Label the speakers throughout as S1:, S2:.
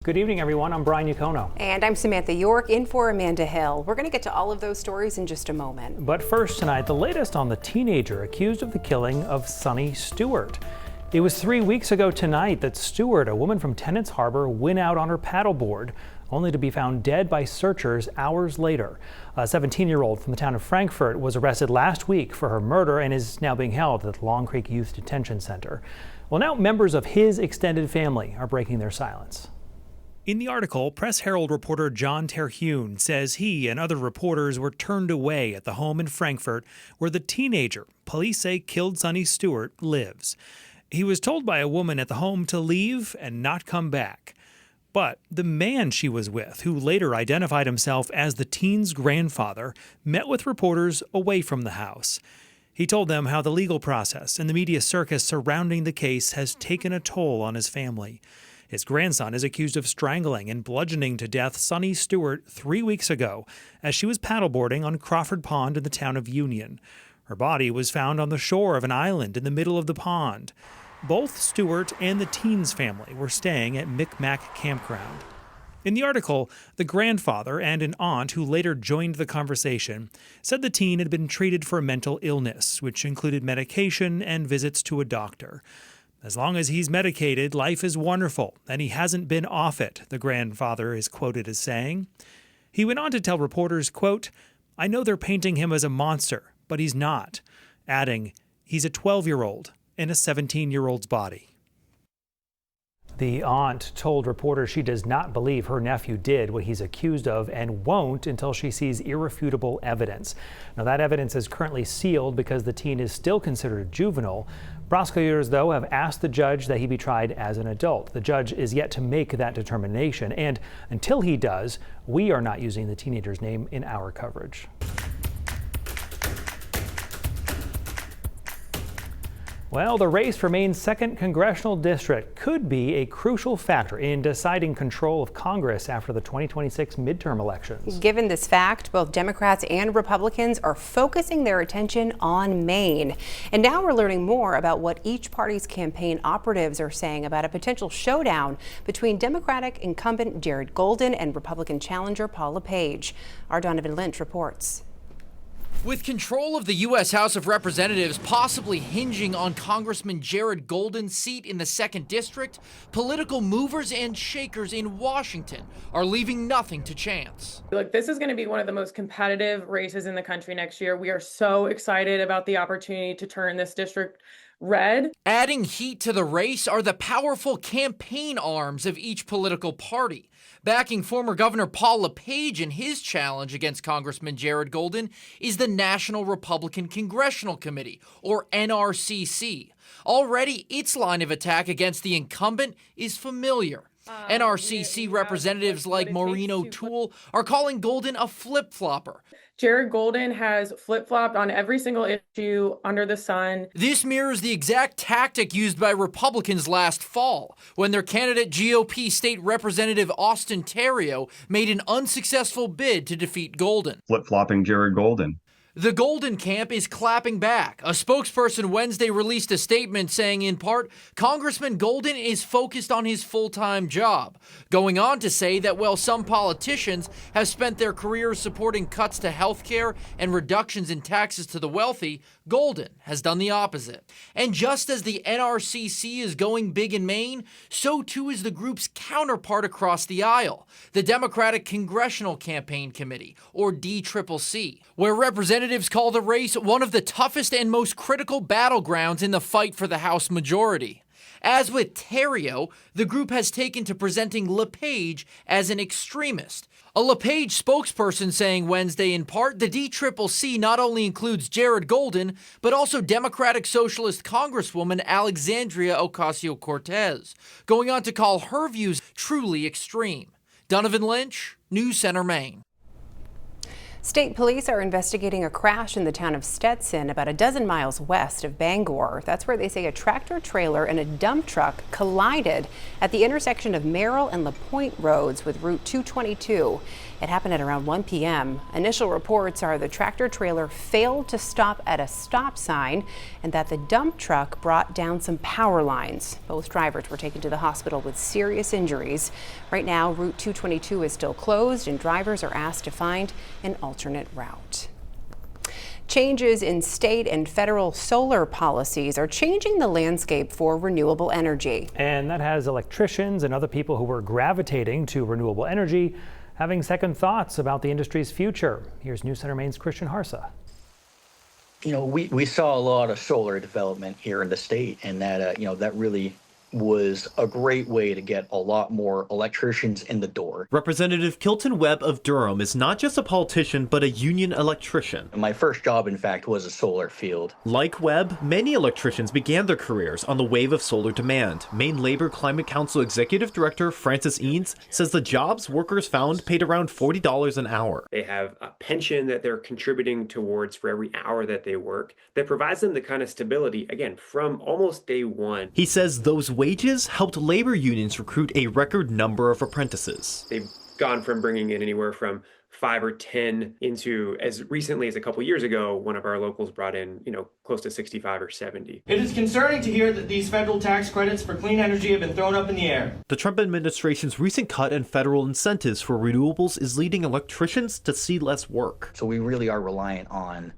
S1: Good evening, everyone. I'm Brian Yacono.
S2: And I'm Samantha York, in for Amanda Hill. We're going to get to all of those stories in just a moment.
S1: But first tonight, the latest on the teenager accused of the killing of Sonny Stewart. It was 3 weeks ago tonight that Stewart, a woman from Tennants Harbor, went out on her paddleboard, only to be found dead by searchers hours later. A 17-year-old from the town of Frankfort was arrested last week for her murder and is now being held at the Long Creek Youth Detention Center. Well, now members of his extended family are breaking their silence. In the article, Press Herald reporter John Terhune says he and other reporters were turned away at the home in Frankfort where the teenager police say killed Sonny Stewart lives. He was told by a woman at the home to leave and not come back. But the man she was with, who later identified himself as the teen's grandfather, met with reporters away from the house. He told them how the legal process and the media circus surrounding the case has taken a toll on his family. His grandson is accused of strangling and bludgeoning to death Sonny Stewart 3 weeks ago as she was paddleboarding on Crawford Pond in the town of Union. Her body was found on the shore of an island in the middle of the pond. Both Stewart and the teen's family were staying at Micmac Campground. In the article, the grandfather and an aunt who later joined the conversation said the teen had been treated for a mental illness, which included medication and visits to a doctor. As long as he's medicated, life is wonderful, and he hasn't been off it, the grandfather is quoted as saying. He went on to tell reporters, quote, "I know they're painting him as a monster, but he's not," adding, "He's a 12-year-old in a 17-year-old's body." The aunt told reporters she does not believe her nephew did what he's accused of and won't until she sees irrefutable evidence. Now, that evidence is currently sealed because the teen is still considered a juvenile. Prosecutors, though, have asked the judge that he be tried as an adult. The judge is yet to make that determination, and until he does, we are not using the teenager's name in our coverage. Well, the race for Maine's 2nd congressional district could be a crucial factor in deciding control of Congress after the 2026 midterm elections.
S2: Given this fact, both Democrats and Republicans are focusing their attention on Maine. And now we're learning more about what each party's campaign operatives are saying about a potential showdown between Democratic incumbent Jared Golden and Republican challenger Paul LePage. Our Donovan Lynch reports.
S3: With control of the U.S. House of Representatives possibly hinging on Congressman Jared Golden's seat in the 2nd District, political movers and shakers in Washington are leaving nothing to chance.
S4: Look, this is going to be one of the most competitive races in the country next year. We are so excited about the opportunity to turn this district red.
S3: Adding heat to the race are the powerful campaign arms of each political party. Backing former Governor Paul LePage in his challenge against Congressman Jared Golden is the National Republican Congressional Committee, or NRCC. Already, its line of attack against the incumbent is familiar. NRCC representatives like Maureen O'Toole are calling Golden a flip-flopper.
S4: Jared Golden has flip-flopped on every single issue under the sun.
S3: This mirrors the exact tactic used by Republicans last fall, when their candidate GOP State Representative Austin Theriault made an unsuccessful bid to defeat Golden.
S5: Flip-flopping Jared Golden.
S3: The Golden camp is clapping back. A spokesperson Wednesday released a statement saying, in part, Congressman Golden is focused on his full-time job, going on to say that while some politicians have spent their careers supporting cuts to health care and reductions in taxes to the wealthy, Golden has done the opposite. And just as the NRCC is going big in Maine, so too is the group's counterpart across the aisle, the Democratic Congressional Campaign Committee, or DCCC, where representatives call the race one of the toughest and most critical battlegrounds in the fight for the House majority. As with Theriault, the group has taken to presenting LePage as an extremist. A LePage spokesperson saying Wednesday in part, the DCCC not only includes Jared Golden, but also Democratic Socialist Congresswoman Alexandria Ocasio-Cortez, going on to call her views truly extreme. Donovan Lynch, News Center, Maine.
S2: State police are investigating a crash in the town of Stetson, about a dozen miles west of Bangor. That's where they say a tractor trailer and a dump truck collided at the intersection of Merrill and LaPointe roads with Route 222. It happened at around 1 p.m. Initial reports are the tractor trailer failed to stop at a stop sign and that the dump truck brought down some power lines. Both drivers were taken to the hospital with serious injuries. Right now, Route 222 is still closed and drivers are asked to find an alternate route. Changes in state and federal solar policies are changing the landscape for renewable energy.
S1: And that has electricians and other people who were gravitating to renewable energy having second thoughts about the industry's future. Here's News Center Maine's Christian Harsa.
S5: You know, we saw a lot of solar development here in the state, and that, that really was a great way to get a lot more electricians in the door.
S6: Representative Kilton Webb of Durham is not just a politician, but a union electrician.
S5: My first job, in fact, was a solar field.
S6: Like Webb, many electricians began their careers on the wave of solar demand. Maine Labor Climate Council Executive Director Francis Eanes says the jobs workers found paid around $40 an hour.
S7: They have a pension that they're contributing towards for every hour that they work that provides them the kind of stability, again, from almost day one.
S6: He says those wages helped labor unions recruit a record number of apprentices.
S7: They've gone from bringing in anywhere from 5 or 10 into, as recently as a couple years ago, one of our locals brought in, close to 65 or 70.
S8: It is concerning to hear that these federal tax credits for clean energy have been thrown up in the air.
S6: The Trump administration's recent cut in federal incentives for renewables is leading electricians to see less work.
S5: So we really are reliant on,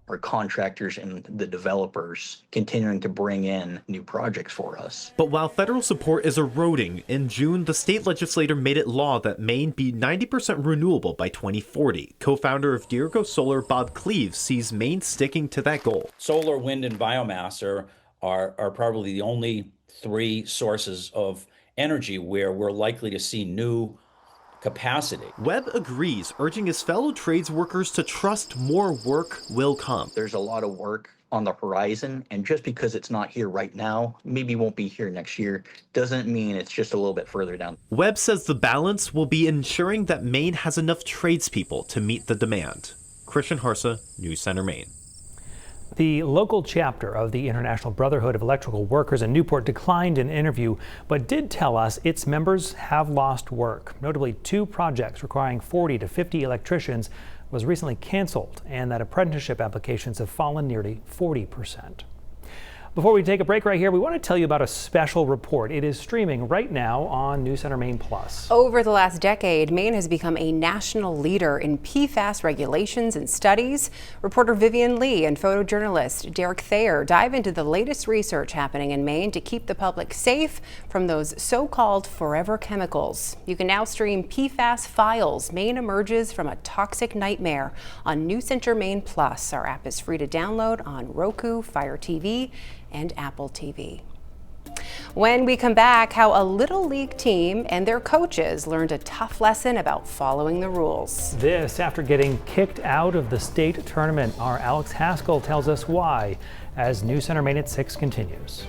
S5: our contractors and the developers continuing to bring in new projects for us.
S6: But while federal support is eroding, in June, the state legislature made it law that Maine be 90% renewable by 2040. Co-founder of Dirigo Solar, Bob Cleves, sees Maine sticking to that goal.
S9: Solar, wind, and biomass are probably the only three sources of energy where we're likely to see new capacity.
S6: Webb agrees, urging his fellow trades workers to trust more work will come.
S5: There's a lot of work on the horizon, and just because it's not here right now, maybe won't be here next year, doesn't mean it's just a little bit further down.
S6: Webb says the balance will be ensuring that Maine has enough tradespeople to meet the demand. Christian Harsa, News Center, Maine.
S1: The local chapter of the International Brotherhood of Electrical Workers in Newport declined an interview, but did tell us its members have lost work. Notably, 2 projects requiring 40 to 50 electricians was recently canceled, and that apprenticeship applications have fallen nearly 40%. Before we take a break right here, we want to tell you about a special report. It is streaming right now on News Center Maine Plus.
S2: Over the last decade, Maine has become a national leader in PFAS regulations and studies. Reporter Vivian Lee and photojournalist Derek Thayer dive into the latest research happening in Maine to keep the public safe from those so-called forever chemicals. You can now stream PFAS Files: Maine Emerges from a Toxic Nightmare on News Center Maine Plus. Our app is free to download on Roku, Fire TV, and Apple TV. When we come back, how a Little League team and their coaches learned a tough lesson about following the rules.
S1: This after getting kicked out of the state tournament. Our Alex Haskell tells us why as News Center Maine at 6 continues.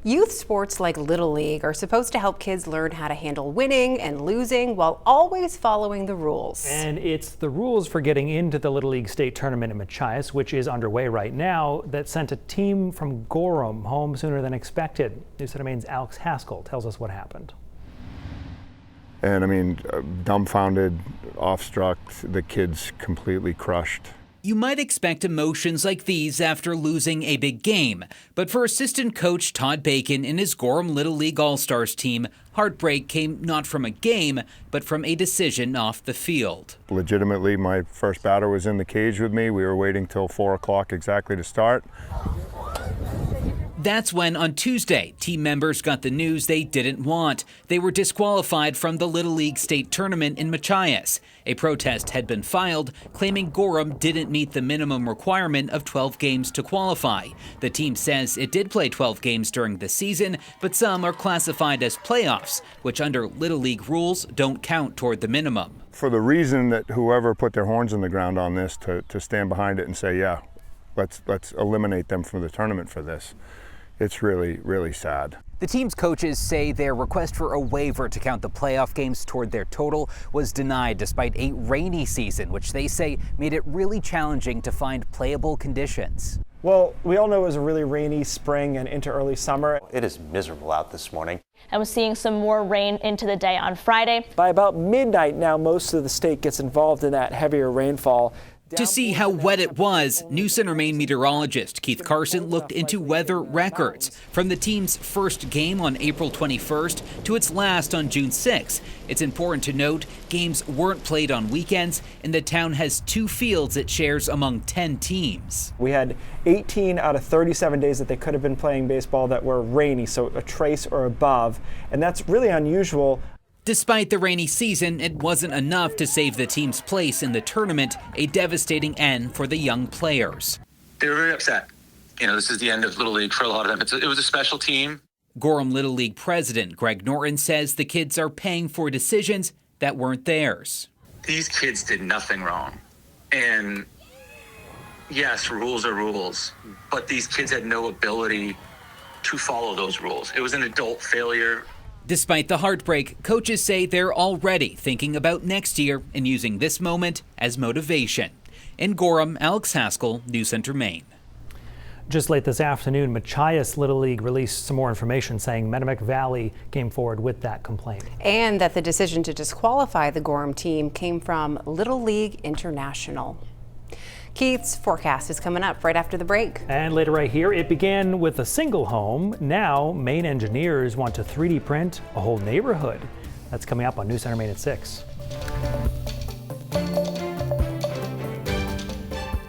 S2: Youth sports like Little League are supposed to help kids learn how to handle winning and losing while always following the rules.
S1: And it's the rules for getting into the Little League state tournament in Machias, which is underway right now, that sent a team from Gorham home sooner than expected. News Center Maine's Alex Haskell tells us what happened.
S10: And dumbfounded, awestruck, the kids completely crushed.
S11: You might expect emotions like these after losing a big game, but for assistant coach Todd Bacon and his Gorham Little League All-Stars team, heartbreak came not from a game, but from a decision off the field.
S10: Legitimately, my first batter was in the cage with me. We were waiting till 4 o'clock exactly to start.
S11: That's when, on Tuesday, team members got the news they didn't want. They were disqualified from the Little League state tournament in Machias. A protest had been filed, claiming Gorham didn't meet the minimum requirement of 12 games to qualify. The team says it did play 12 games during the season, but some are classified as playoffs, which under Little League rules don't count toward the minimum.
S10: For the reason that whoever put their horns in the ground on this to stand behind it and say, yeah, let's eliminate them from the tournament for this. it's really, really sad.
S11: The team's coaches say their request for a waiver to count the playoff games toward their total was denied despite a rainy season, which they say made it really challenging to find playable conditions.
S12: Well, we all know it was a really rainy spring and into early summer.
S13: It is miserable out this morning.
S14: And we're seeing some more rain into the day on Friday.
S12: By about midnight now, most of the state gets involved in that heavier rainfall.
S11: To see how wet it was, News Center Maine meteorologist Keith Carson looked into weather records from the team's first game on April 21st to its last on June 6th. It's important to note games weren't played on weekends, and the town has 2 fields it shares among 10 teams.
S12: We had 18 out of 37 days that they could have been playing baseball that were rainy, so a trace or above, and that's really unusual.
S11: Despite the rainy season, it wasn't enough to save the team's place in the tournament, a devastating end for the young players.
S15: They were very upset. This is the end of Little League for a lot of them. It was a special team.
S11: Gorham Little League president Greg Norton says the kids are paying for decisions that weren't theirs.
S15: These kids did nothing wrong. And yes, rules are rules, but these kids had no ability to follow those rules. It was an adult failure.
S11: Despite the heartbreak, coaches say they're already thinking about next year and using this moment as motivation. In Gorham, Alex Haskell, News Center, Maine.
S1: Just late this afternoon, Machias Little League released some more information saying Metamucil Valley came forward with that complaint.
S2: And that the decision to disqualify the Gorham team came from Little League International. Keith's forecast is coming up right after the break.
S1: And later right here, it began with a single home. Now, Maine engineers want to 3D print a whole neighborhood. That's coming up on News Center Maine at 6.